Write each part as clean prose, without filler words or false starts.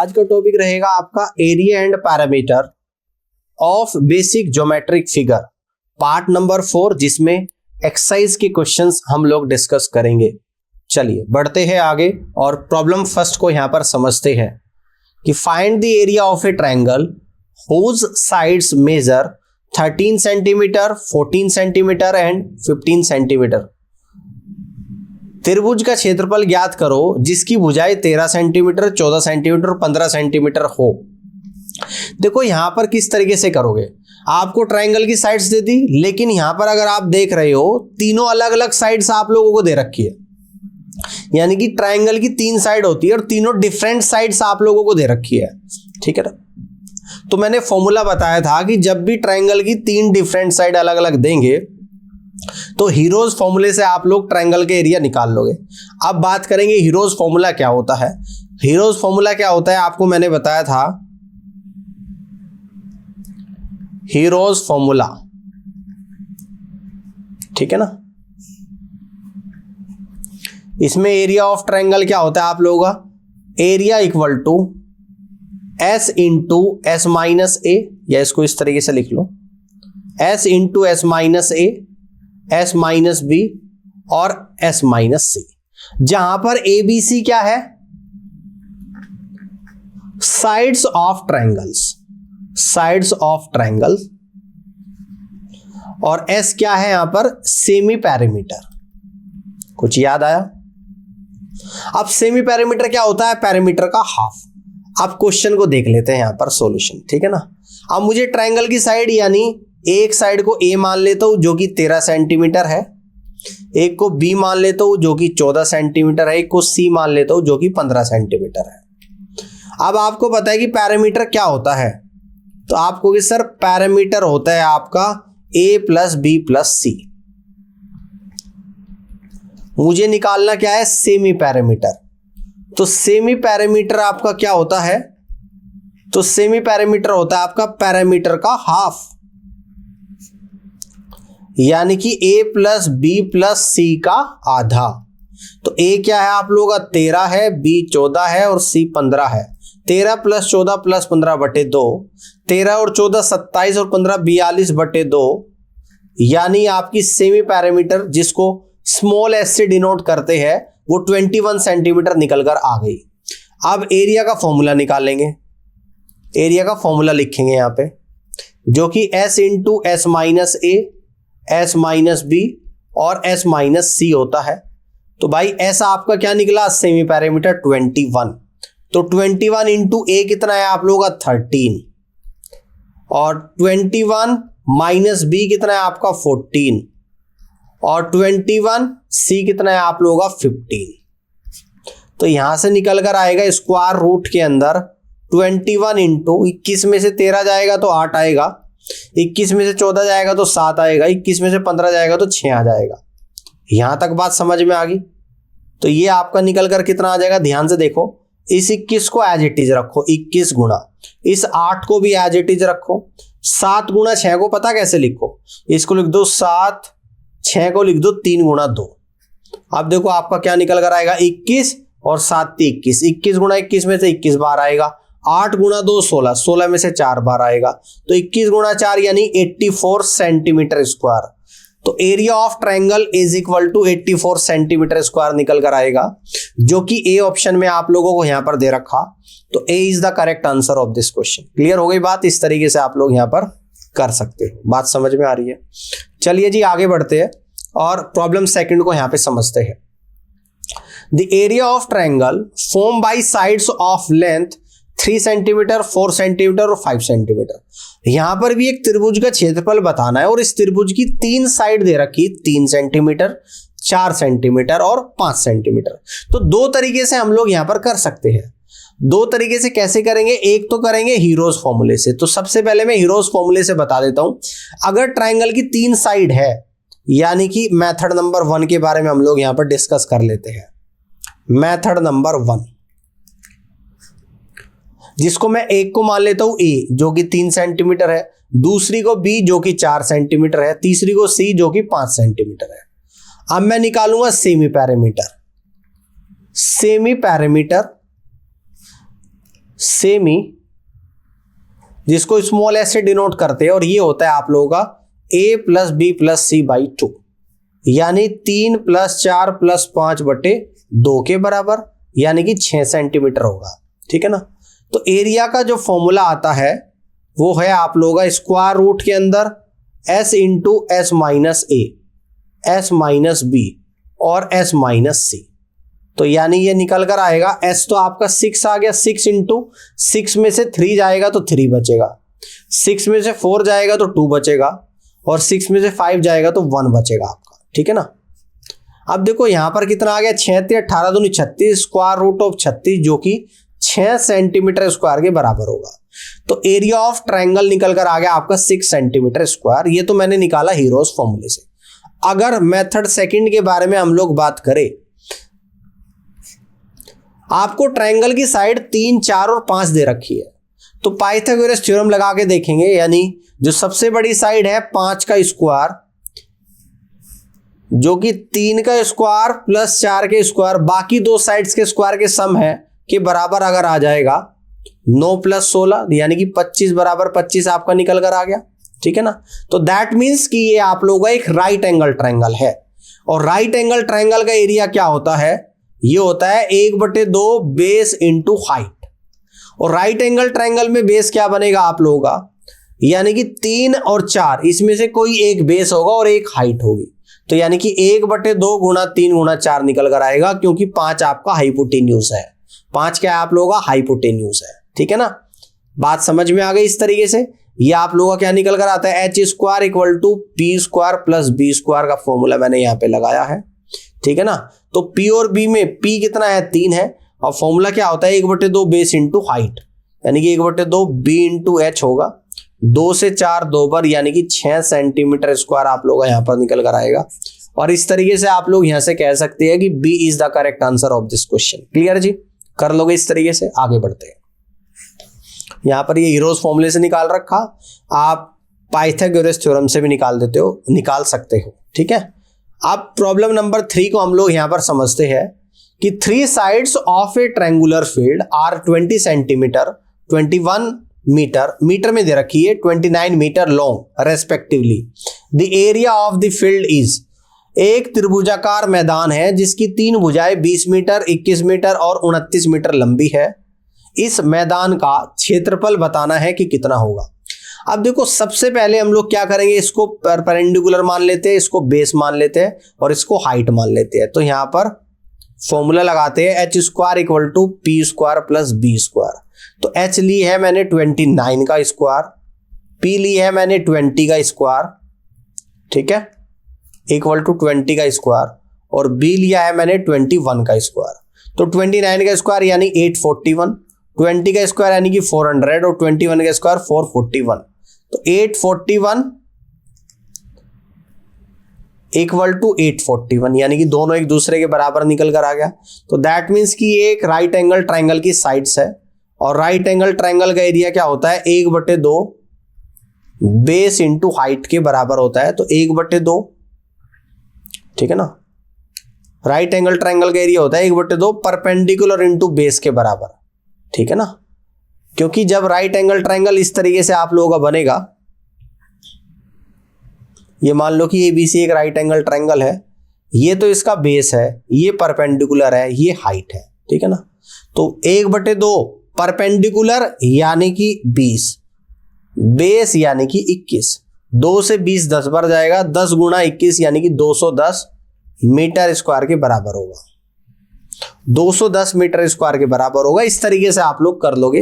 आज का टॉपिक रहेगा आपका area and parameter of basic geometric figure part number 4, जिसमें एक्सरसाइज के क्वेश्चंस हम लोग डिस्कस करेंगे। चलिए बढ़ते हैं आगे और प्रॉब्लम फर्स्ट को यहां पर समझते हैं कि find the area of a triangle whose sides measure 13 centimetre, 14 centimetre and 15 centimetre. त्रिभुज का क्षेत्रफल ज्ञात करो जिसकी भुजाएं 13 सेंटीमीटर, 14 सेंटीमीटर और 15 सेंटीमीटर हो। देखो यहां पर किस तरीके से करोगे, आपको ट्रायंगल की साइड्स दे दी, लेकिन यहां पर अगर आप देख रहे हो तीनों अलग अलग साइड्स आप लोगों को दे रखी है, यानी कि ट्रायंगल की 3 साइड होती है और तीनों डिफरेंट साइड्स आप लोगों को दे रखी है। ठीक है ना, तो मैंने फॉर्मूला बताया था कि जब भी ट्रायंगल की 3 डिफरेंट साइड अलग अलग देंगे तो हीरोज फॉर्मूले से आप लोग ट्रायंगल के एरिया निकाल लोगे। अब बात करेंगे हीरोज फॉर्मूला क्या होता है। हीरोज फॉर्मूला क्या होता है आपको मैंने बताया था, हीरोज फॉर्मूला, ठीक है ना। इसमें एरिया ऑफ ट्रायंगल क्या होता है आप लोगों का, area equal to S into S minus A, या इसको इस तरीके से लिख लो, S into S minus A, S minus B और एस माइनस सी, जहां पर ए बी सी क्या है, sides of triangles, sides of triangles, और एस क्या है यहां पर, सेमी पैरामीटर। कुछ याद आया? अब सेमी पैरामीटर क्या होता है, पैरामीटर का हाफ। अब क्वेश्चन को देख लेते हैं यहां पर सॉल्यूशन, ठीक है ना। अब मुझे ट्रायंगल की साइड यानी एक साइड को ए मान लेता हूं जो कि 13 सेंटीमीटर है, एक को बी मान लेता हूं जो कि 14 सेंटीमीटर है, एक को सी मान लेता हूं जो कि 15 सेंटीमीटर है। अब आपको पता है कि पैरामीटर क्या होता है, तो आपको कि सर पैरामीटर होता है आपका ए प्लस बी प्लस सी। मुझे निकालना क्या है, सेमी पैरामीटर। तो सेमी पैरामीटर आपका क्या होता है, तो सेमी पैरामीटर होता है आपका पैरामीटर का हाफ, यानी कि a प्लस बी प्लस सी का आधा। तो a क्या है आप लोगों का 13 है, b 14 है और c 15 है। 13 प्लस 14 प्लस 15 बटे 2, 13 और 14 27 और 15 42 बटे 2, यानी आपकी सेमी पैरामीटर जिसको स्मॉल एस से डिनोट करते हैं वो 21 सेंटीमीटर निकलकर आ गई। अब एरिया का फॉर्मूला निकालेंगे, एरिया का फॉर्मूला लिखेंगे यहां पे, जो कि s into S minus A, S minus B और एस माइनस सी होता है। तो भाई एस आपका क्या निकला, सेमी पैरामीटर 21। तो 21 इंटू ए कितना है आप लोगों का 13, और 21 माइनस बी कितना है आपका 14, और 21 सी कितना है आप लोगों का 15। तो यहां से निकल कर आएगा स्क्वायर रूट के अंदर 21 इंटू 21 में से 13 जाएगा तो 8 आएगा, 21 में से 14 जाएगा तो 7 आएगा, 21 में से 15 जाएगा तो 6 आ जाएगा। यहां तक बात समझ में आ गई। तो ये आपका निकल कर कितना आ जाएगा, ध्यान से देखो, इस 21 को एज इट इज रखो, 21 गुणा इस 8 को भी एज इट इज रखो, 7 गुणा 6 को पता कैसे लिखो, इसको लिख दो 7, 6 को लिख दो 3 गुणा 2। अब देखो आपका क्या निकल कर आएगा, 21 और 7 21, 21 गुणा 21 में से 21 बार आएगा, 8 गुणा 2 16, 16 में से 4 बार आएगा, तो 21 गुणा 4 यानी 84 सेंटीमीटर स्क्वायर। तो area of triangle is equal to 84 centimetre square निकल कर आएगा, जो कि ए ऑप्शन में आप लोगों को यहां पर दे रखा। तो A is the correct answer of this question. Clear हो गई बात, इस तरीके से आप लोग यहां पर कर सकते हो। बात समझ में आ रही है? चलिए जी आगे बढ़ते हैं और प्रॉब्लम सेकंड को यहां पे समझते हैं। The area of triangle form by sides of length 3 centimetre, 4 centimetre और 5 सेंटीमीटर। यहां पर भी एक त्रिभुज का क्षेत्रफल बताना है और इस त्रिभुज की 3 साइड दे रखी, 3 सेंटीमीटर, 4 सेंटीमीटर और 5 सेंटीमीटर। तो 2 तरीके से हम लोग यहां पर कर सकते हैं। 2 तरीके से कैसे करेंगे, एक तो करेंगे हीरोज फॉर्मूले से। तो सबसे पहले मैं हीरोज फॉर्मूले से बता देता हूं। अगर ट्रायंगल की 3 साइड है, यानी कि मेथड नंबर 1 के बारे में हम लोग यहां पर डिस्कस कर लेते हैं। मेथड नंबर 1, जिसको मैं एक को मान लेता हूं ए जो कि 3 सेंटीमीटर है, दूसरी को बी जो कि 4 सेंटीमीटर है, तीसरी को सी जो कि 5 सेंटीमीटर है। अब मैं निकालूंगा semi parameter. Semi parameter semi, जिसको स्मॉल एस से डिनोट करते हैं, और ये होता है आप लोगों का a plus b plus c by 2, यानी 3 प्लस 4 प्लस 5 बटे 2 के बराबर, यानी कि 6 सेंटीमीटर होगा। ठीक है ना। तो एरिया का जो फॉर्मूला आता है वो है आप लोगों का स्क्वायर रूट के अंदर s into S minus A, S minus B और s माइनस सी। तो यानी ये निकल कर आएगा s तो आपका 6 आ गया, 6 इंटू 6 में से 3 जाएगा तो 3 बचेगा, 6 में से 4 जाएगा तो 2 बचेगा, और 6 में से 5 जाएगा तो 1 बचेगा आपका। ठीक है ना। अब देखो यहां पर कितना आ गया, 6 18 दूनी 36, स्क्वायर रूट ऑफ 36 जो कि 6 सेंटीमीटर स्क्वायर के बराबर होगा। तो एरिया ऑफ ट्रायंगल निकल कर आ गया आपका 6 सेंटीमीटर स्क्वायर। ये तो मैंने निकाला हीरोज फॉर्मूले से। अगर मेथड सेकंड के बारे में हम लोग बात करें, आपको ट्रायंगल की साइड 3 4 और 5 दे रखी है, तो पाइथागोरस थ्योरम लगा के देखेंगे, यानी जो सबसे बड़ी साइड है 5 का स्क्वायर, जो कि 3 का स्क्वायर प्लस 4 के स्क्वायर, बाकी दो साइड्स के स्क्वायर के सम है के बराबर अगर आ जाएगा 9 प्लस 16, यानी कि 25 बराबर 25 आपका निकल कर आ गया। ठीक है ना। तो दैट मीन्स कि ये आप लोगों का एक राइट एंगल ट्रायंगल है, और राइट एंगल ट्रायंगल का एरिया क्या होता है, ये होता है 1/2 बेस इंटू हाइट। और राइट एंगल ट्रायंगल में बेस क्या बनेगा आप लोगों का, यानी कि 3 और 4, इसमें से कोई एक बेस होगा और एक हाइट होगी। तो यानी कि 1/2 गुणा 3 गुणा 4 निकल कर आएगा, क्योंकि 5 आपका हाइपोटेन्यूज है। 5 क्या है आप लोगों का, हाइपोटेन्यूज है। ठीक है ना। बात समझ में आ गई इस तरीके से। ये आप लोगों का क्या निकल कर आता है, h square equal to p square plus b square का फॉर्मूला मैंने यहां पे लगाया है। ठीक है ना। तो p और b में p कितना है, 3 है, और फॉर्मूला क्या होता है 1/2 बेस इंटू हाइट, यानी कि 1/2 b इंटू एच होगा। 2 से 4 2 बार, यानी कि 6 सेंटीमीटर स्क्वायर आप लोग यहां पर निकल कर आएगा। और इस तरीके से आप लोग यहां से कह सकते हैं कि b is the correct answer of this question. Clear जी, कर लोगे इस तरीके से। आगे बढ़ते हैं। यहां पर ये हीरोज फॉर्मूले से निकाल रखा, आप पाइथागोरस थ्योरम से भी निकाल सकते हो। ठीक है। अब प्रॉब्लम नंबर 3 को हम लोग यहां पर समझते हैं कि 3 sides of a triangular field are 20 centimetre, 21 metre, metre में दे रखी है, 29 metre long respectively. The area of the field is, एक त्रिभुजाकार मैदान है जिसकी 3 भुजाएं 20 मीटर, 21 मीटर और 29 मीटर लंबी है। इस मैदान का क्षेत्रफल बताना है कि कितना होगा। अब देखो सबसे पहले हम लोग क्या करेंगे, इसको परपेंडिकुलर मान लेते हैं, इसको बेस मान लेते हैं और इसको हाइट मान लेते हैं। तो यहां पर फॉर्मूला लगाते हैं h square equal to p square plus b square. तो h ली है मैंने 29 का स्क्वायर, p ली है मैंने 20 का स्क्वायर, ठीक है, इक्वल टू 20 का स्क्वायर, और b लिया है मैंने 21 का स्क्वायर। तो 29 का स्क्वायर यानी 841, 20 का स्क्वायर यानी कि 400 और 21 का स्क्वायर 441। तो 841 इक्वल टू 841, यानी कि दोनों एक दूसरे के बराबर निकल कर आ गया। तो दैट मीन्स कि ये एक राइट एंगल ट्रायंगल की साइड्स है, और राइट एंगल ट्रायंगल का एरिया क्या होता है, 1/2 बेस इंटू हाइट के बराबर होता है। तो 1/2, ठीक है ना। राइट एंगल ट्रायंगल का एरिया होता है 1/2 परपेंडिकुलर इंटू बेस के बराबर, ठीक है ना। क्योंकि जब राइट एंगल ट्रायंगल इस तरीके से आप लोगों का बनेगा, ये मान लो कि ABC एक राइट एंगल ट्रायंगल है, ये तो इसका बेस है, ये परपेंडिकुलर है, ये हाइट है, ठीक है ना। तो 1/2 परपेंडिकुलर यानी कि 20, बेस यानी कि 21, 2 से 20 10 बार जाएगा, 10 गुणा 21 यानी कि 210 मीटर स्क्वायर के बराबर होगा, 210 मीटर स्क्वायर के बराबर होगा। इस तरीके से आप लोग कर लोगे।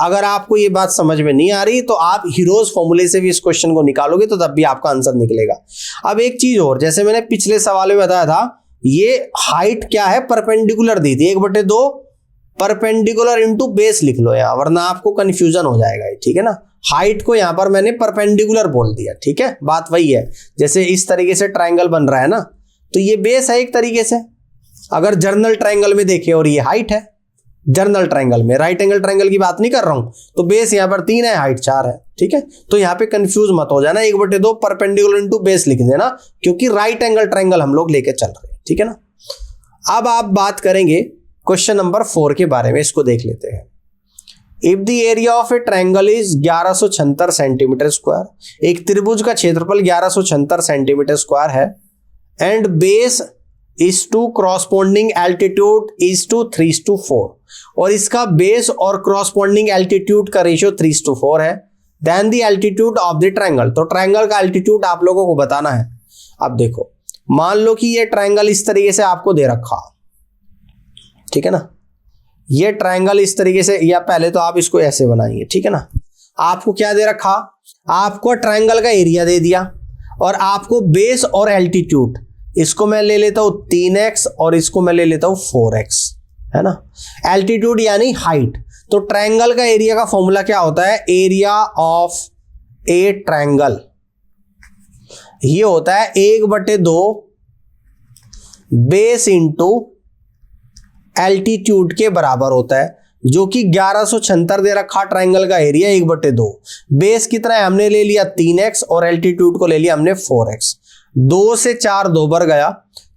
अगर आपको ये बात समझ में नहीं आ रही तो आप हीरोज फॉर्मूले से भी इस क्वेश्चन को निकालोगे तो तब भी आपका आंसर निकलेगा। अब एक चीज और, जैसे मैंने पिछले सवाल में बताया था, ये हाइट क्या है, परपेंडिकुलर दी थी, 1/2 परपेंडिकुलर इंटू बेस लिख लो यहां, वरना आपको कंफ्यूजन हो जाएगा, ठीक है ना। हाइट को यहां पर मैंने परपेंडिकुलर बोल दिया, ठीक है। बात वही है, जैसे इस तरीके से ट्रायंगल बन रहा है ना, तो ये बेस है एक तरीके से, अगर जर्नल ट्रायंगल में देखें, और ये हाइट है जर्नल ट्रायंगल में, राइट एंगल ट्रायंगल की बात नहीं कर रहा हूं। तो बेस यहां पर 3 है, हाइट 4 है, ठीक है। तो यहां पे कंफ्यूज मत हो जाना, 1/2 परपेंडिकुलर इनटू बेस लिख देना, क्योंकि राइट एंगल ट्रायंगल हम लोग लेके चल रहे हैं, ठीक है ना। अब आप बात करेंगे क्वेश्चन नंबर 4 के बारे में, इसको देख लेते हैं। If the area of a triangle is 1176 centimetre square, एक त्रिभुज का क्षेत्रफल 1176 सेंटीमीटर स्क्वायर है, and base is to corresponding altitude is to 3:4, और इसका बेस और कॉरस्पॉन्डिंग एल्टीट्यूड का रेशियो 3:4 है, then the altitude of the triangle, तो ट्रायंगल का एल्टीट्यूड आप लोगों को बताना है। अब देखो, मान लो कि ये ट्रायंगल इस तरीके से आपको दे रखा, ठीक है ना, ये ट्रायंगल इस तरीके से, या पहले तो आप इसको ऐसे बनाएंगे, ठीक है ना। आपको क्या दे रखा, आपको ट्रायंगल का एरिया दे दिया और आपको बेस और एल्टीट्यूड, इसको मैं ले लेता हूं 3x और इसको मैं ले लेता हूं 4x, है ना। एल्टीट्यूड यानी हाइट, तो ट्रायंगल का एरिया का फॉर्मूला क्या होता है, एरिया ऑफ ए ट्रायंगल ये होता है 1/2 बेस इंटू एल्टीट्यूड के बराबर होता है, जो कि 1176 दे रखा ट्रायंगल का एरिया 1/2, बेस कितना है हमने ले लिया 3x और एल्टीट्यूड को ले लिया हमने 4x, 2 से 4 2 बार गया,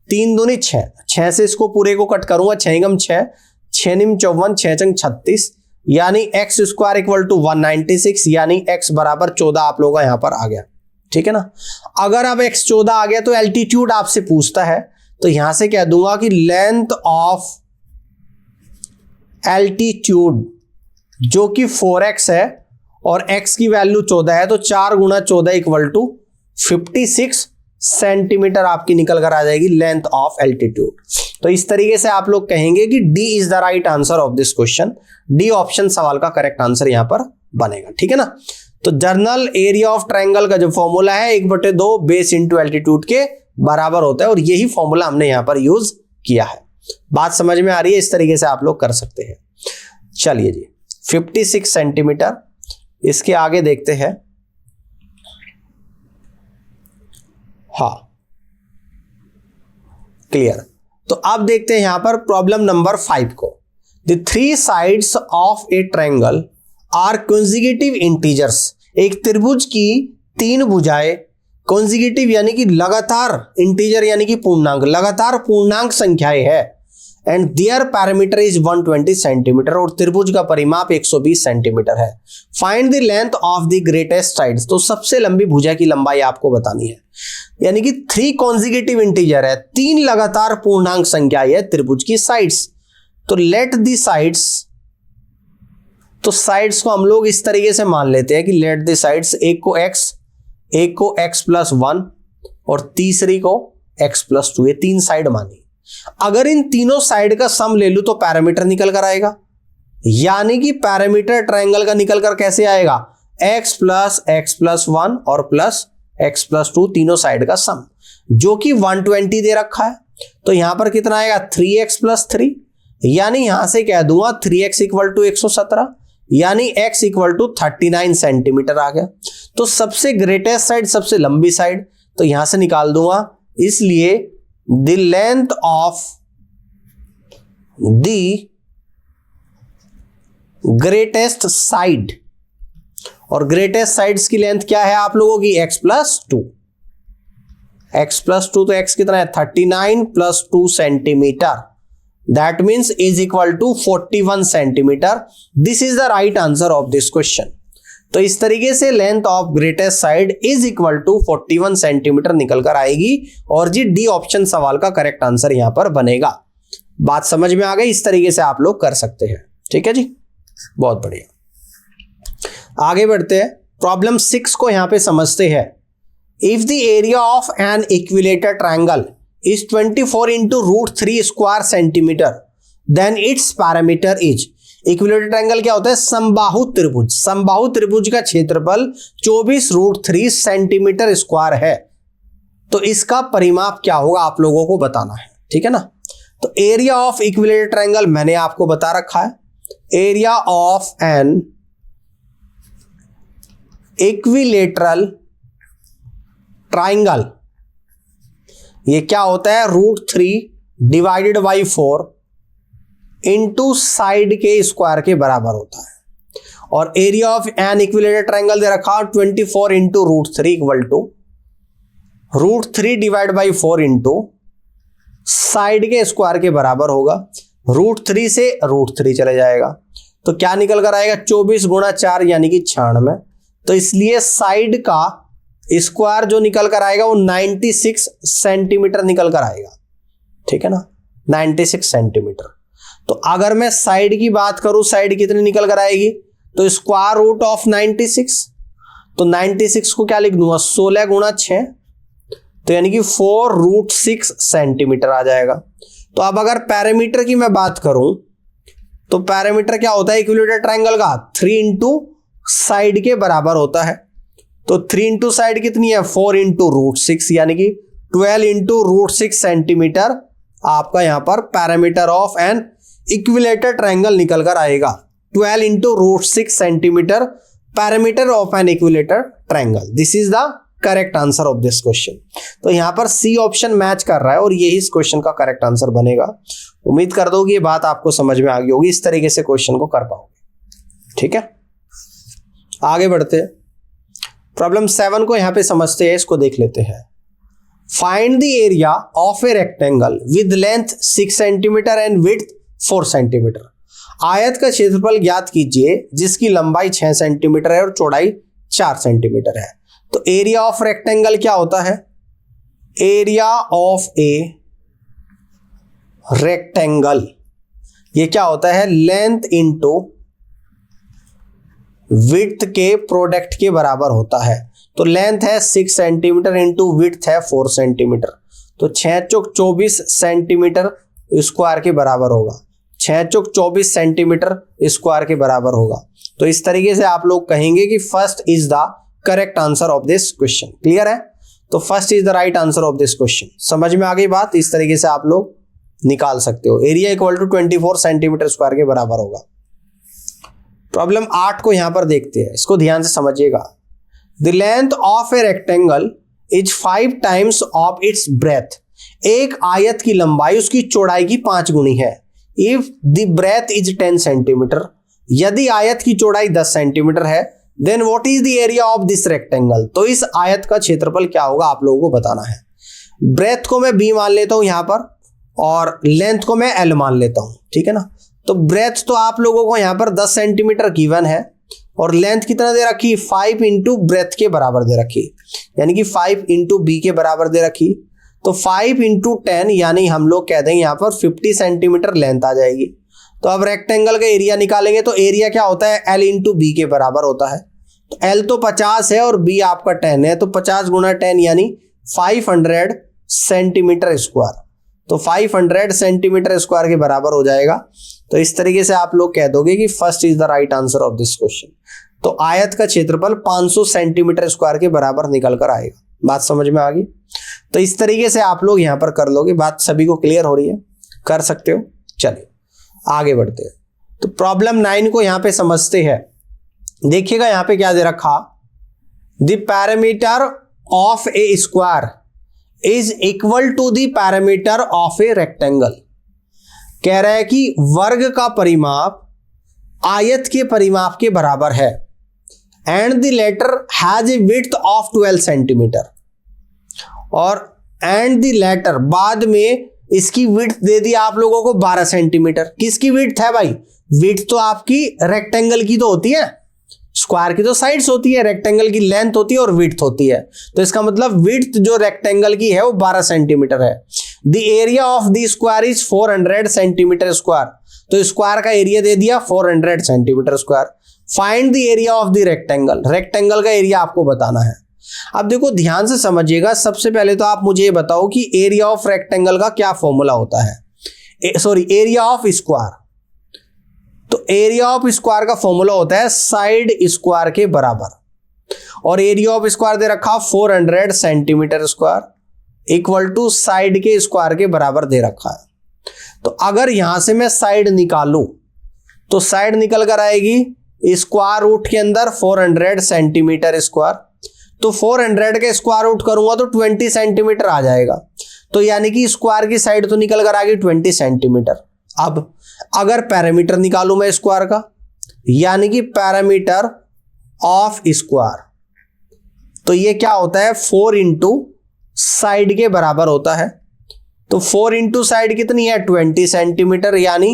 3 दूनी 6, 6 से इसको पूरे को कट करूंगा, 6 × 6 6 × 54 6 × 36, यानी x² = 196, यानी x बराबर 14 आप लोगों का यहां पर आ गया, ठीक है ना। अगर अब x 14 आ गया तो एल्टीट्यूड आपसे पूछता है, तो यहां से कह दूंगा कि लेंथ ऑफ एल्टीट्यूड जो कि 4x है और x की वैल्यू 14 है, तो 4 × 14 = 56 सेंटीमीटर आपकी निकल कर आ जाएगी लेंथ ऑफ एल्टीट्यूड। तो इस तरीके से आप लोग कहेंगे कि D is the right answer of this question, D option सवाल का करेक्ट आंसर यहां पर बनेगा, ठीक है ना। तो जर्नल एरिया ऑफ ट्रायंगल का जो फॉर्मूला है 1/2 बेस इंटू एल्टीट्यूड के बराबर होता है, और यही फॉर्मूला हमने यहां पर यूज किया है। बात समझ में आ रही है, इस तरीके से आप लोग कर सकते हैं। चलिए जी, 56 सेंटीमीटर, इसके आगे देखते हैं। हाँ, क्लियर। तो अब देखते हैं यहां पर प्रॉब्लम नंबर 5 को। The 3 sides of a triangle are consecutive integers, एक त्रिभुज की 3 भुजाएं कॉन्जिक्यूटिव यानी कि लगातार, इंटीजर यानी कि पूर्णांक, लगातार पूर्णांक संख्याएं है, and their parameter is 120 centimetre, और त्रिभुज का परिमाप 120 सेंटीमीटर है। Find the length of the greatest sides, तो सबसे लंबी भुजा की लंबाई आपको बतानी है, यानी कि 3 कॉन्जिक्यूटिव इंटीजर है, 3 लगातार पूर्णांक संख्याएं है त्रिभुज की साइड्स। तो लेट द साइड्स, तो साइड्स को हम लोग इस तरीके से मान लेते हैं कि लेट द साइड्स, एक को x + 1 और तीसरी को x + 2, ये 3 साइड मानी। अगर इन तीनों साइड का सम ले लूं तो पैरामीटर निकल कर आएगा, यानी कि पैरामीटर ट्रायंगल का निकल कर कैसे आएगा, x + x + 1 और +x + 2, तीनों साइड का सम, जो कि 120 दे रखा है। तो यहां पर कितना आएगा 3x + 3, यानी यहां से कह दूंगा 3x = 117, यानी x = 39 सेंटीमीटर आ गया। तो सबसे ग्रेटेस्ट साइड, सबसे लंबी साइड, तो यहां से निकाल दूंगा, इसलिए the length of the greatest side, और ग्रेटेस्ट साइड्स की लेंथ क्या है आप लोगों की, x + 2, x + 2, तो x कितना है 39 + 2 centimetre, that means is equal to 41 centimetre. This is the right answer of this question. तो इस तरीके से length of greatest side is equal to 41 centimetre निकल कर आएगी, और जी डी ऑप्शन सवाल का करेक्ट आंसर यहां पर बनेगा। बात समझ में आ गई, इस तरीके से आप लोग कर सकते हैं, ठीक है जी, बहुत बढ़िया। आगे बढ़ते हैं, प्रॉब्लम 6 को यहां पे समझते हैं। If the area of an equilateral triangle is 24 into √3 square centimetre, then its parameter is, equilateral triangle क्या होता है, समबाहु त्रिभुज, समबाहु त्रिभुज का क्षेत्रफल 24√3 सेंटीमीटर स्क्वायर है, तो इसका परिमाप क्या होगा आप लोगों को बताना है, ठीक है ना। तो एरिया ऑफ इक्विलेटर ट्रायंगल मैंने आपको बता रखा है, area of an equilateral triangle, ये क्या होता है, √3 / 4 इंटू साइड के स्क्वायर के बराबर होता है, और area of an equilateral triangle दे रखा 24 इंटू √3 = √3 / 4 इंटू साइड के स्क्वायर के बराबर होगा। √3 से √3 चले जाएगा, तो क्या निकल कर आएगा 24 गुणा 4 यानी कि 96। तो इसलिए साइड का स्क्वायर जो निकल कर आएगा वो 96 सेंटीमीटर निकल कर आएगा, ठीक है ना, 96 सेंटीमीटर। तो अगर मैं साइड की बात करूं, साइड कितनी निकल कर आएगी, तो स्क्वायर रूट ऑफ 96, तो 96 को क्या लिख दूंगा 16 गुणा 6, तो यानी कि 4√6 सेंटीमीटर आ जाएगा। तो अब अगर पैरामीटर की मैं बात करूं तो पैरामीटर क्या होता है इक्विलेटरल ट्रायंगल का, 3 इंटू साइड के बराबर होता है। तो 3 इंटू साइड कितनी है 4 इंटू √6 यानी कि 12 इंटू √6 सेंटीमीटर आपका यहां पर parameter of an equilateral triangle निकल कर आएगा। 12 into √6 centimetre parameter of an equilateral triangle. This is the correct answer of this question. तो यहां पर सी ऑप्शन मैच कर रहा है और यही इस क्वेश्चन का करेक्ट आंसर बनेगा। उम्मीद कर दो कि ये बात आपको समझ में आ गई होगी, इस तरीके से क्वेश्चन को कर पाओगे, ठीक है। आगे बढ़ते हैं, प्रॉब्लम 7 को यहां पे समझते हैं, इसको देख लेते हैं। Find the area of a rectangle with length 6 centimetre and width 4 centimetre. आयत का क्षेत्रफल ज्ञात कीजिए जिसकी लंबाई 6 सेंटीमीटर है और चौड़ाई 4 सेंटीमीटर है। तो एरिया ऑफ रेक्टेंगल क्या होता है, एरिया ऑफ ए रेक्टेंगल ये क्या होता है लेंथ इंटू विड्थ के प्रोडक्ट के बराबर होता है। तो लेंथ है 6 सेंटीमीटर इंटू विड्थ है 4 सेंटीमीटर, तो 6 चौक 24 सेंटीमीटर स्क्वायर के बराबर होगा, 6 चौक 24 सेंटीमीटर स्क्वायर के बराबर होगा। तो इस तरीके से आप लोग कहेंगे कि first is the correct answer of this question. Clear है, तो first is the right answer of this question. समझ में आ गई बात, इस तरीके से आप लोग निकाल सकते हो। Area equal to 24 centimetre square के बराबर होगा। प्रॉब्लम 8 को यहां पर देखते हैं, इसको ध्यान से समझिएगा। The length of a rectangle is 5 times of its breath. एक आयत की लंबाई उसकी चौड़ाई की 5 गुनी है। If the breadth is 10 centimetre, यदि आयत की चौड़ाई 10 सेंटीमीटर है, then what is the area of this rectangle. तो इस आयत का क्षेत्रफल क्या होगा आप लोगों को बताना है। ब्रेथ को मैं b मान लेता हूं यहां पर और लेंथ को मैं l मान लेता हूं, ठीक है ना। तो ब्रेथ तो आप लोगों को यहां पर 10 सेंटीमीटर गिवन है और लेंथ कितना दे रखी 5 इंटू ब्रेथ के बराबर दे रखी, यानी कि 5 इंटू बी के बराबर दे रखी। तो 5 इंटू 10 यानी हम लोग कह देंगे यहां पर 50 सेंटीमीटर लेंथ आ जाएगी। तो अब रेक्टेंगल का एरिया निकालेंगे तो एरिया क्या होता है l इंटू बी के बराबर होता है। तो l तो 50 है और b आपका 10 है, तो 50 गुना 10 यानी 500 सेंटीमीटर स्क्वायर। तो 500 सेंटीमीटर स्क्वायर के बराबर हो जाएगा। तो इस तरीके से आप लोग कह दोगे कि first is the right answer of this question. तो आयत का क्षेत्रफल 500 सेंटीमीटर स्क्वायर के बराबर निकल कर आएगा। बात समझ में आ गई, तो इस तरीके से आप लोग यहां पर कर लोगे। बात सभी को क्लियर हो रही है, कर सकते हो। चलिए आगे बढ़ते हैं, तो प्रॉब्लम 9 को यहां पे समझते हैं। देखिएगा यहां पे क्या दे रखा, the parameter of a square is equal to the parameter of a rectangle. कह रहा है कि वर्ग का परिमाप आयत के परिमाप के बराबर है and the latter has a width of 12 centimetre. और एंड द लेटर बाद में इसकी विड्थ दे दी आप लोगों को 12 सेंटीमीटर। किसकी विड्थ है भाई, विड्थ तो आपकी रेक्टेंगल की तो होती है, स्क्वायर की तो साइड्स होती है, रेक्टेंगल की लेंथ होती है और विड्थ होती है। तो इसका मतलब विड्थ जो रेक्टेंगल की है वो 12 सेंटीमीटर है। The area of the square is 400 centimetre square. तो स्क्वायर का एरिया दे दिया 400 centimetre square. Find the area of the rectangle, rectangle का एरिया आपको बताना है। अब देखो ध्यान से समझिएगा, सबसे पहले तो आप मुझे ये बताओ कि एरिया ऑफ रेक्टेंगल का क्या फॉर्मूला होता है, एरिया ऑफ स्क्वायर। तो एरिया ऑफ स्क्वायर का फॉर्मूला होता है साइड स्क्वायर के बराबर, और एरिया ऑफ स्क्वायर दे रखा 400 centimetre square equal to side के स्क्वायर के बराबर दे रखा है। तो अगर यहां से मैं साइड निकालूं तो साइड निकल कर आएगी स्क्वायर रूट के अंदर 400 सेंटीमीटर स्क्वायर। तो 400 के स्क्वायर रूट करूंगा तो 20 सेंटीमीटर आ जाएगा। तो यानी कि स्क्वायर की साइड तो निकल कर आ गई 20 सेंटीमीटर। अब अगर पैरामीटर निकालूं मैं स्क्वायर का, यानी कि पैरामीटर ऑफ स्क्वायर, तो ये क्या होता है 4 इंटू साइड के बराबर होता है। तो 4 इंटू साइड कितनी है 20 सेंटीमीटर, यानी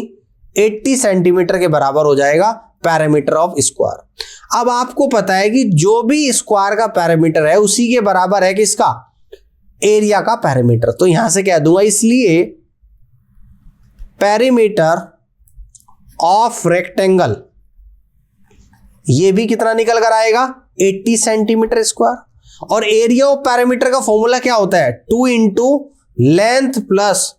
80 सेंटीमीटर के बराबर हो जाएगा पैरामीटर ऑफ स्क्वायर। अब आपको पता है कि जो भी स्क्वायर का पैरामीटर है उसी के बराबर है किसका, एरिया का पैरामीटर। तो यहां से कह दूंगा इसलिए पैरामीटर ऑफ रेक्टेंगल ये भी कितना निकल कर आएगा, 80 सेंटीमीटर स्क्वायर। और एरिया ऑफ पैरामीटर का फॉर्मूला क्या होता है, 2 इंटू लेंथ प्लस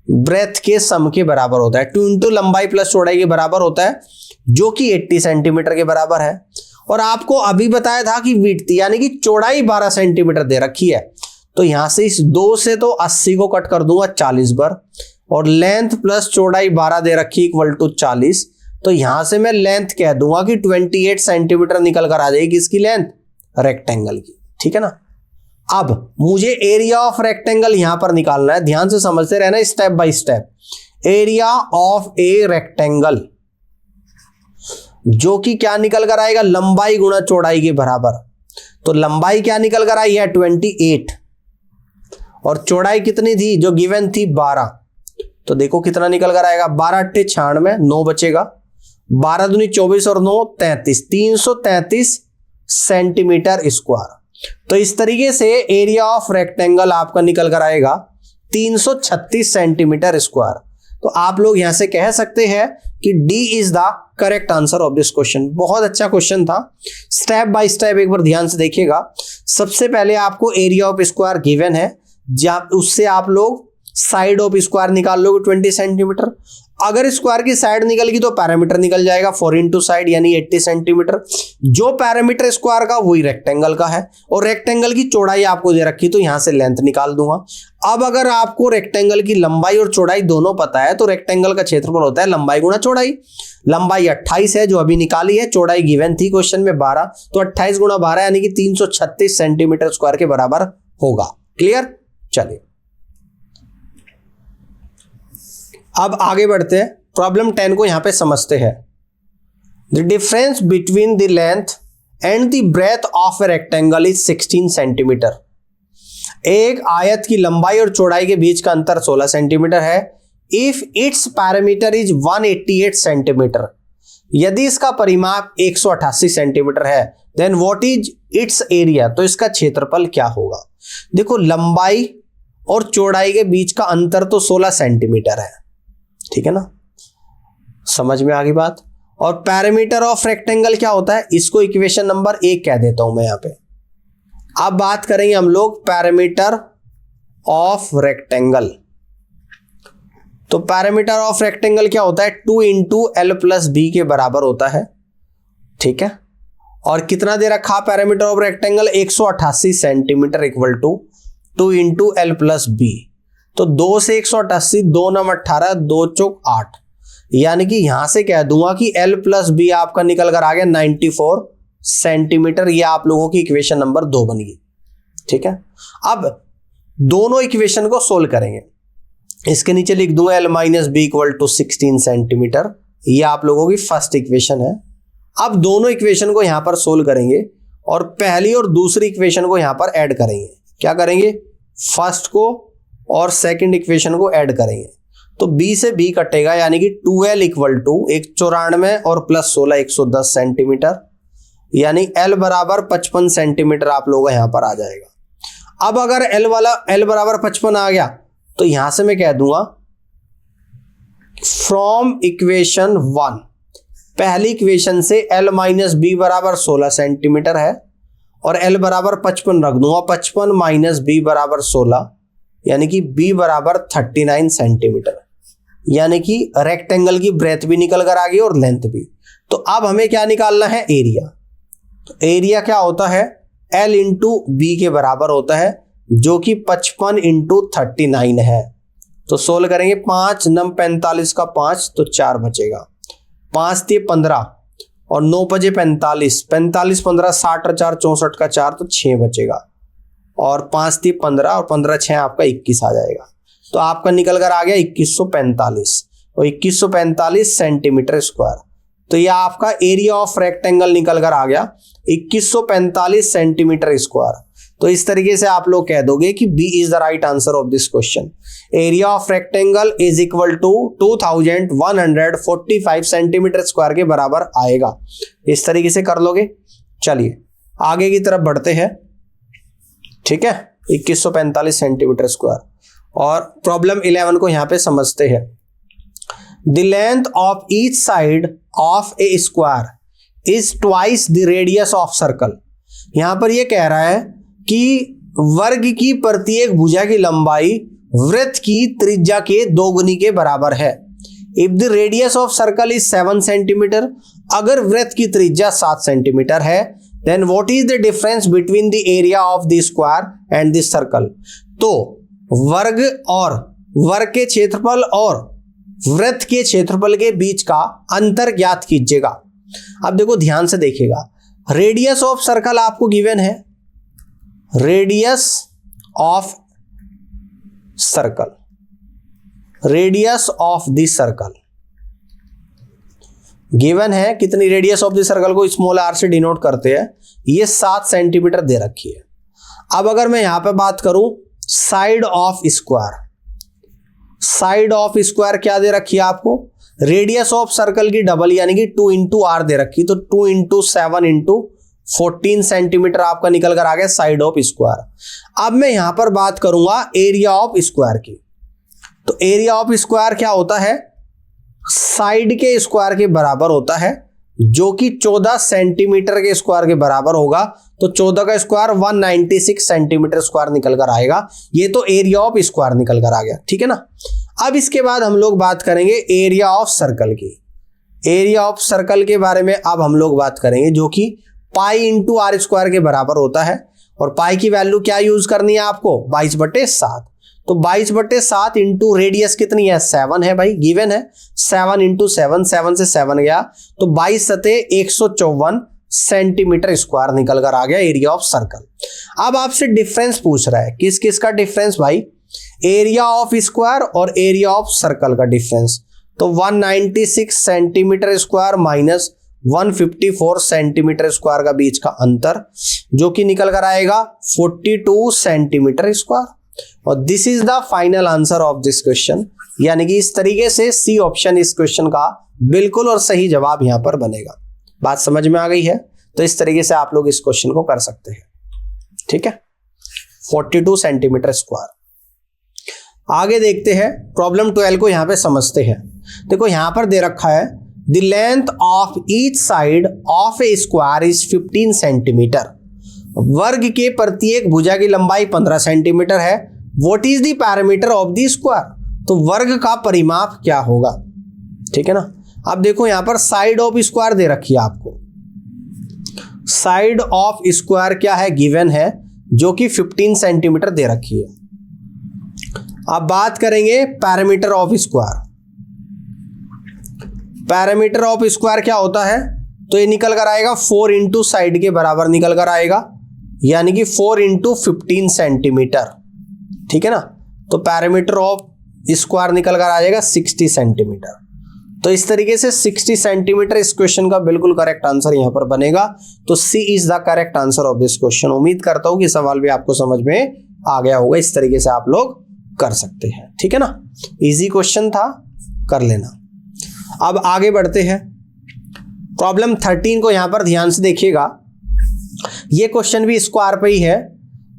ब्रेथ के सम के बराबर होता है, 2 इंटू लंबाई प्लस चौड़ाई के बराबर होता है, जो कि 80 सेंटीमीटर के बराबर है। और आपको अभी बताया था कि विड्थ यानी कि चौड़ाई 12 सेंटीमीटर दे रखी है, तो यहां से इस 2 से तो 80 को कट कर दूंगा 40 बार, और लेंथ प्लस चौड़ाई 12 दे रखी इक्वल टू 40। तो यहां से मैं लेंथ कह दूंगा कि 28 सेंटीमीटर निकल कर आ जाएगी इसकी लेंथ रेक्टेंगल की, ठीक है ना। अब मुझे एरिया ऑफ रेक्टेंगल यहां पर निकालना है, ध्यान से समझते रहना step by step. Area of a rectangle जो कि क्या निकल कर आएगा, लंबाई गुणा चौड़ाई के बराबर। तो लंबाई क्या निकल कर आई है 28, और चौड़ाई कितनी थी जो गिवन थी 12। तो देखो कितना निकल कर आएगा, 12 अट्ठे 96, 9 बचेगा, 12 दूनी 24 और 9 33, 333 सेंटीमीटर स्क्वायर। तो इस तरीके से एरिया ऑफ रेक्टेंगल आपका निकल कर आएगा 336 सेंटीमीटर स्क्वायर। तो आप लोग यहां से कह सकते हैं कि D is the correct answer of this question. बहुत अच्छा क्वेश्चन था, स्टेप बाय स्टेप एक बार ध्यान से देखिएगा। सबसे पहले आपको एरिया ऑफ स्क्वायर गिवन है, उससे आप लोग साइड ऑफ स्क्वायर निकाल लोगे 20 सेंटीमीटर। अगर स्क्वायर की साइड निकल गई तो पैरामीटर निकल जाएगा 4 इंटू साइड यानी 80 सेंटीमीटर। जो पैरामीटर स्क्वायर का वही रेक्टेंगल का है, और रेक्टेंगल की चौड़ाई आपको दे रखी तो यहां से लेंथ निकाल दूंगा। अब अगर आपको रेक्टेंगल की लंबाई और चौड़ाई दोनों पता है तो रेक्टेंगल का क्षेत्रफल होता है लंबाई गुणा चौड़ाई। लंबाई 28 है जो अभी निकाली है, चौड़ाई गिवन थी क्वेश्चन में 12, तो 28 गुणा 12 यानी कि 336 सेंटीमीटर स्क्वायर के बराबर होगा। क्लियर, चलिए अब आगे बढ़ते हैं, प्रॉब्लम 10 को यहां पे समझते हैं। The difference between the length and the breadth of a rectangle is 16 centimetre. एक आयत की लंबाई और चौड़ाई के बीच का अंतर 16 सेंटीमीटर है। If its parameter is 188 centimetre, यदि इसका परिमाप 188 सेंटीमीटर है, then what is its area, तो इसका क्षेत्रफल क्या होगा। देखो लंबाई और चौड़ाई के बीच का अंतर तो 16 सेंटीमीटर है, ठीक है ना, समझ में आ गई बात। और पैरामीटर ऑफ रेक्टेंगल क्या होता है, इसको इक्वेशन नंबर 1 कह देता हूं मैं यहां पे। अब बात करेंगे हम लोग पैरामीटर ऑफ रेक्टेंगल। तो पैरामीटर ऑफ रेक्टेंगल क्या होता है, 2 इंटू एल प्लस बी के बराबर होता है, ठीक है। और कितना दे रखा parameter of rectangle, 188 centimetre equal to 2 into L plus B. तो 2 से 188, 2 9 18, 2 चौक 8, यानी कि यहां से कह दूंगा कि L प्लस बी आपका निकल कर आ गया 94 सेंटीमीटर। ये आप लोगों की इक्वेशन नंबर 2 बन गई, ठीक है। अब दोनों इक्वेशन को सोल्व करेंगे, इसके नीचे लिख दूंगा L minus B equal to 16 centimetre, ये आप लोगों की फर्स्ट इक्वेशन है। अब दोनों इक्वेशन को यहां पर सोल्व करेंगे और पहली और दूसरी इक्वेशन को यहां पर ऐड करेंगे। क्या करेंगे, फर्स्ट को और सेकंड इक्वेशन को ऐड करेंगे। तो b से b कटेगा यानी कि 2l इक्वल टू 194 और प्लस 16 110 सेंटीमीटर, यानी l बराबर 55 सेंटीमीटर आप लोगों का यहां पर आ जाएगा। अब अगर l बराबर 55 आ गया तो यहां से मैं कह दूंगा फ्रॉम इक्वेशन 1, पहली इक्वेशन से l माइनस बी बराबर 16 सेंटीमीटर है और l बराबर 55 रख दूंगा। 55 माइनस बी बराबर 16 यानी कि b बराबर 39 सेंटीमीटर, यानी कि रेक्टेंगल की ब्रेथ भी निकल कर आ गई और लेंथ भी। तो अब हमें क्या निकालना है, एरिया। तो एरिया क्या होता है, L इंटू बी के बराबर होता है, जो कि 55 इंटू 39 है। तो सोल्व करेंगे, 5 9 45 का 5 तो 4 बचेगा, 5 × 15 और 9 × 45, 45 15 60 और 4 64 का 4 तो 6 बचेगा, और 5 × 15 और 15 6 आपका 21 आ जाएगा। तो आपका निकल कर आ गया 2145 और 2145 सेंटीमीटर स्क्वायर। तो यह आपका एरिया ऑफ रेक्टेंगल निकल कर आ गया 2145 सेंटीमीटर स्क्वायर। तो इस तरीके से आप लोग कह दोगे कि B is the right answer of this question. Area of rectangle is equal to 2145 centimetre square के बराबर आएगा। इस तरीके से कर लोगे। चलिए आगे की तरफ बढ़ते हैं। ठीक है, 2145 सेंटीमीटर स्क्वायर। और प्रॉब्लम 11 को यहां पे समझते हैं। The length of each side of a square is twice the radius of circle. यहां पर यह कह रहा है कि वर्ग की प्रत्येक भुजा की लंबाई वृत्त की त्रिज्या के दोगुनी के बराबर है। If the radius of circle is 7 centimetre, अगर वृत्त की त्रिज्या 7 सेंटीमीटर है, then what is the difference between the area of the square and the circle. तो वर्ग के क्षेत्रफल और वृत्त के क्षेत्रफल के बीच का अंतर ज्ञात कीजिएगा। अब देखो ध्यान से देखिएगा, रेडियस ऑफ सर्कल आपको गिवन है, radius of circle, radius of the circle given है। कितनी रेडियस ऑफ द सर्कल को स्मॉल आर से डिनोट करते हैं, ये 7 सेंटीमीटर दे रखी है। अब अगर मैं यहां पे बात करूं side of square, side of square क्या दे रखी है आपको, रेडियस ऑफ सर्कल की डबल यानी कि 2 इंटू आर दे रखी, तो 2 इंटू 7 इंटू 14 सेंटीमीटर आपका निकल कर आ गया साइड ऑफ स्क्वायर। अब मैं यहां पर बात करूंगा एरिया ऑफ स्क्वायर की। तो एरिया ऑफ स्क्वायर क्या होता है, साइड के स्क्वायर के बराबर होता है, जो कि 14 सेंटीमीटर के स्क्वायर के बराबर होगा। तो 14 का स्क्वायर 196 सेंटीमीटर स्क्वायर निकल कर आएगा। ये तो एरिया ऑफ स्क्वायर निकल कर आ गया। ठीक है ना। अब इसके बाद हम लोग बात करेंगे एरिया ऑफ सर्कल की। एरिया ऑफ सर्कल के बारे में अब हम लोग बात करेंगे, जो कि पाई इंटू आर स्क्वायर के बराबर होता है। और पाई की वैल्यू क्या यूज करनी है आपको, 22/7। तो 22/7 इंटू रेडियस कितनी है, 7 है भाई, गिवन है। 7 इंटू 7, 7 से 7 गया, तो 22 सते 154 सेंटीमीटर स्क्वायर निकल कर आ गया एरिया ऑफ सर्कल। अब आपसे डिफरेंस पूछ रहा है, किस किस का डिफरेंस भाई, एरिया ऑफ स्क्वायर और एरिया ऑफ सर्कल का डिफरेंस। तो 196 centimetre square minus 154 centimetre square का बीच का अंतर, जो कि निकल कर आएगा 42 सेंटीमीटर स्क्वायर। और this is the final answer of this question. यानी कि इस तरीके से सी ऑप्शन इस क्वेश्चन का बिल्कुल और सही जवाब यहां पर बनेगा। बात समझ में आ गई है। तो इस तरीके से आप लोग इस क्वेश्चन को कर सकते हैं। ठीक है, 42 सेंटीमीटर स्क्वायर। आगे देखते हैं प्रॉब्लम 12 को यहां पे समझते हैं। देखो यहां पर दे रखा है the length of each side of a square is 15 centimetre. वर्ग के प्रत्येक भुजा की लंबाई 15 सेंटीमीटर है। What is the parameter of the square. तो वर्ग का परिमाप क्या होगा। ठीक है ना। अब देखो यहां पर साइड ऑफ स्क्वायर दे रखी है आपको, साइड ऑफ स्क्वायर क्या है, गिवन है, जो कि 15 सेंटीमीटर दे रखी है। अब बात करेंगे parameter of square. Parameter of square क्या होता है, तो ये निकल कर आएगा 4 इंटू साइड के बराबर निकल कर आएगा, यानी कि 4 इंटू 15 सेंटीमीटर। ठीक है ना। तो पैरामीटर ऑफ स्क्वायर निकल कर आ जाएगा 60 सेंटीमीटर। तो इस तरीके से 60 सेंटीमीटर इस क्वेश्चन का बिल्कुल करेक्ट आंसर यहां पर बनेगा। तो C is the correct answer of this question. उम्मीद करता हूं कि सवाल भी आपको समझ में आ गया होगा। इस तरीके से आप लोग कर सकते हैं। ठीक है ना, इजी क्वेश्चन था, कर लेना। अब आगे बढ़ते हैं। प्रॉब्लम 13 को यहां पर ध्यान से देखिएगा। ये क्वेश्चन भी स्क्वायर पे ही है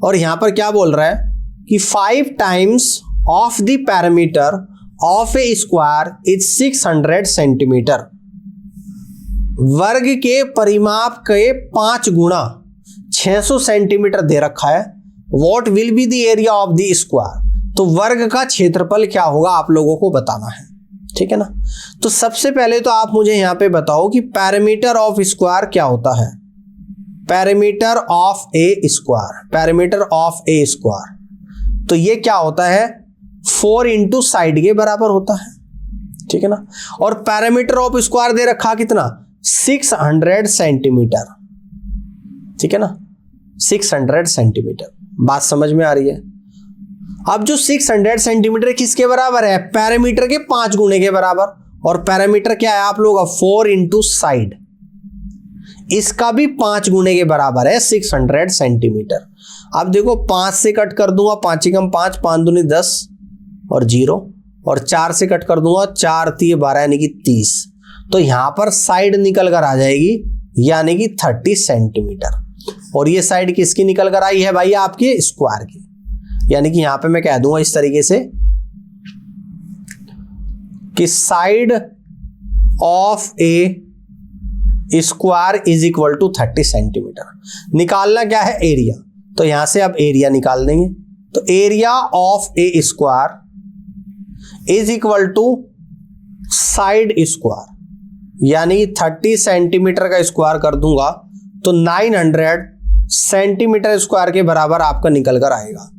और यहां पर क्या बोल रहा है कि 5 times of the parameter of a square is 600 centimetre. वर्ग के परिमाप के 5 गुणा 600 सेंटीमीटर दे रखा है। What will be the area of the square. तो वर्ग का क्षेत्रफल क्या होगा आप लोगों को बताना है। ठीक है ना। तो सबसे पहले तो आप मुझे यहां पे बताओ कि पैरामीटर ऑफ स्क्वायर क्या होता है। Parameter of a square, parameter of a square, तो ये क्या होता है, 4 इंटू साइड के बराबर होता है। ठीक है ना। और पैरामीटर ऑफ स्क्वायर दे रखा कितना, 600 सेंटीमीटर। ठीक है ना, 600 सेंटीमीटर। बात समझ में आ रही है। अब जो 600 सेंटीमीटर किसके बराबर है, पैरामीटर के 5 गुणे के बराबर। और पैरामीटर क्या है आप लोग, 4 इंटू साइड, इसका भी 5 गुणे के बराबर है 600 सेंटीमीटर। अब देखो 5 से कट कर दूंगा, 5 कम 5, 5 दूनी 10 और 0, और 4 से कट कर दूंगा, 4 3 12 यानी कि 30। तो यहां पर साइड निकल कर आ जाएगी यानी कि 30 सेंटीमीटर। और ये साइड किसकी निकल कर आई है भाई? आपके स्क्वायर की। यानी कि यहां पे मैं कह दूंगा इस तरीके से कि side of a square is equal to 30 centimetre. निकालना क्या है? एरिया। तो यहां से अब एरिया निकाल देंगे। तो area of a square is equal to side square, यानी 30 सेंटीमीटर का स्क्वायर कर दूंगा तो 900 सेंटीमीटर स्क्वायर के बराबर आपका निकल कर आएगा।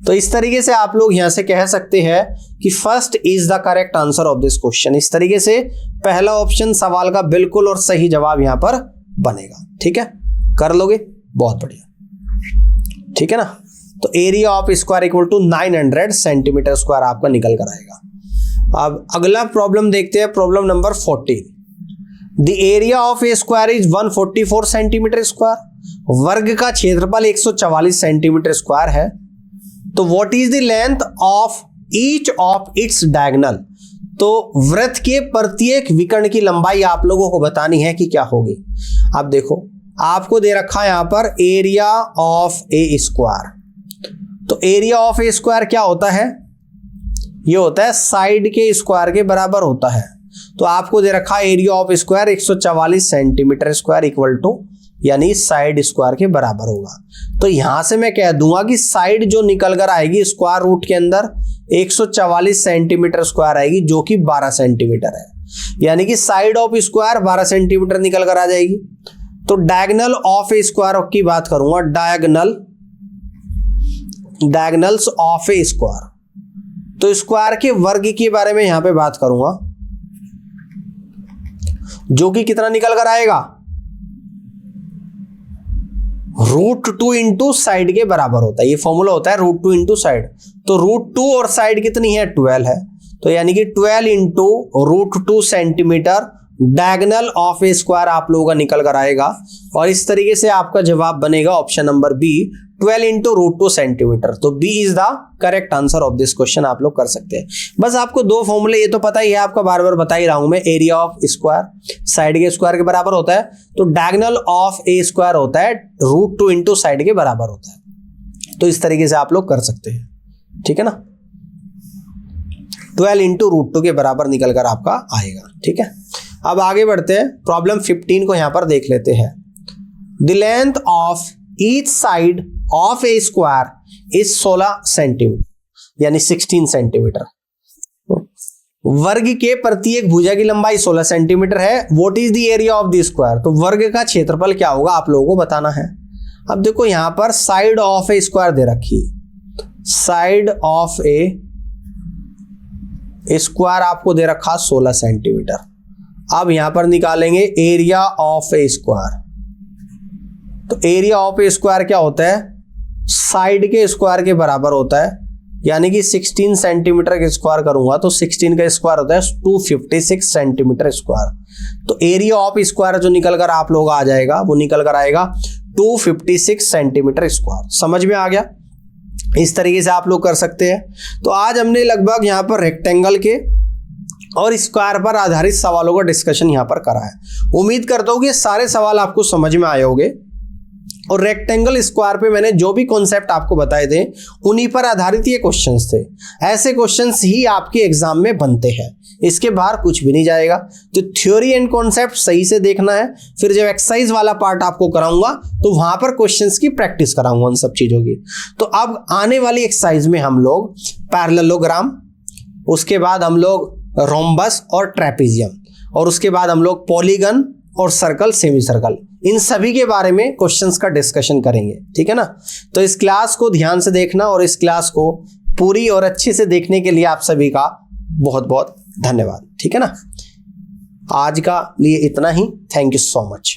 तो इस तरीके से आप लोग यहां से कह सकते हैं कि first is the correct answer of this question. इस तरीके से पहला ऑप्शन सवाल का बिल्कुल और सही जवाब यहां पर बनेगा। ठीक है, कर लोगे? बहुत बढ़िया। ठीक है ना। तो area of square equal to 900 centimetre square आपका निकल कर आएगा। अब अगला प्रॉब्लम देखते हैं, problem number 14। The area of a square is 144 centimetre square. वर्ग का क्षेत्रफल 144 सेंटीमीटर स्क्वायर है। तो what is the length of each of its diagonal. तो वृत्त के प्रत्येक विकर्ण की लंबाई आप लोगों को बतानी है कि क्या होगी। अब देखो आपको दे रखा है यहां पर एरिया ऑफ ए स्क्वायर। तो एरिया ऑफ ए स्क्वायर क्या होता है? ये होता है साइड के स्क्वायर के बराबर होता है। तो आपको दे रखा है area of square 144 centimetre square equal to, यानी साइड स्क्वायर के बराबर होगा। तो यहां से मैं कह दूंगा कि साइड जो निकल कर आएगी स्क्वायर रूट के अंदर 144 सेंटीमीटर स्क्वायर आएगी, जो कि 12 सेंटीमीटर है। यानी कि साइड ऑफ स्क्वायर 12 सेंटीमीटर निकल कर आ जाएगी। तो डायगोनल ऑफ ए स्क्वायर की बात करूंगा, डायगोनल्स ऑफ ए स्क्वायर। तो स्क्वायर के वर्ग के बारे में यहां पे बात करूंगा, जो कि कितना निकल कर आएगा? √2 इंटू साइड के बराबर होता है। ये फॉर्मूला होता है √2 इंटू साइड। तो √2 और साइड कितनी है? 12 है। तो यानी कि 12 into √2 centimetre diagonal of a square आप लोगों का निकल कर आएगा। और इस तरीके से आपका जवाब बनेगा option number B, 12 into √2 centimetre. तो B is the correct answer of this question आप लोग कर सकते हैं। बस आपको दो फॉर्मूले ये तो पता ही है, आपका बार बार बता ही रहा हूं मैं। एरिया ऑफ स्क्वायर साइड के स्क्वायर के बराबर होता है, तो डायगोनल ऑफ ए स्क्वायर होता है √2 इंटू साइड के बराबर होता है। तो इस तरीके से आप लोग कर सकते हैं। ठीक है ना। 12 इंटू √2 के बराबर निकल कर आपका आएगा। ठीक है, अब आगे बढ़ते हैं, प्रॉब्लम 15 को यहां पर देख लेते हैं। The length of each side of a square is 16 centimetre, यानी 16 सेंटीमीटर। वर्ग के प्रत्येक भुजा की लंबाई 16 सेंटीमीटर है। What is the area of the square. तो वर्ग का क्षेत्रफल क्या होगा आप लोगों को बताना है। अब देखो यहां पर साइड ऑफ ए स्क्वायर दे रखी, साइड ऑफ ए स्क्वायर आपको दे रखा 16 सेंटीमीटर। अब यहां पर निकालेंगे एरिया ऑफ ए स्क्वायर। तो एरिया ऑफ ए स्क्वायर क्या होता है? साइड के स्क्वायर के बराबर होता है, यानी कि 16 सेंटीमीटर का स्क्वायर करूंगा तो 16 का स्क्वायर होता है 256 सेंटीमीटर स्क्वायर। तो एरिया ऑफ स्क्वायर जो निकल कर आप लोग आ जाएगा वो निकल कर आएगा 256 सेंटीमीटर स्क्वायर। समझ में आ गया? इस तरीके से आप लोग कर सकते हैं। तो आज हमने लगभग यहाँ पर रेक्टेंगल के और स्क्वायर पर आधारित सवालों का डिस्कशन यहाँ पर करा है। उम्मीद करता हूँ कि सारे सवाल आपको समझ में आए होंगे। और रेक्टेंगल स्क्वायर पे मैंने जो भी कॉन्सेप्ट आपको बताए थे उन्हीं पर आधारित ये क्वेश्चंस थे। ऐसे क्वेश्चंस ही आपके एग्जाम में बनते हैं, इसके बाहर कुछ भी नहीं जाएगा। तो थ्योरी एंड कॉन्सेप्ट सही से देखना है। फिर जब एक्सरसाइज वाला पार्ट आपको कराऊंगा तो वहां पर क्वेश्चंस की प्रैक्टिस कराऊंगा उन सब चीजों की। तो अब आने वाली एक्सरसाइज में हम लोग पैरेललोग्राम, उसके बाद हम लोग रोम्बस और ट्रेपेजियम, और उसके बाद हम लोग पॉलीगन और सर्कल, सेमी सर्कल, इन सभी के बारे में क्वेश्चंस का डिस्कशन करेंगे। ठीक है ना। तो इस क्लास को ध्यान से देखना और इस क्लास को पूरी और अच्छे से देखने के लिए आप सभी का बहुत बहुत धन्यवाद। ठीक है ना। आज का लिए इतना ही। Thank you so much.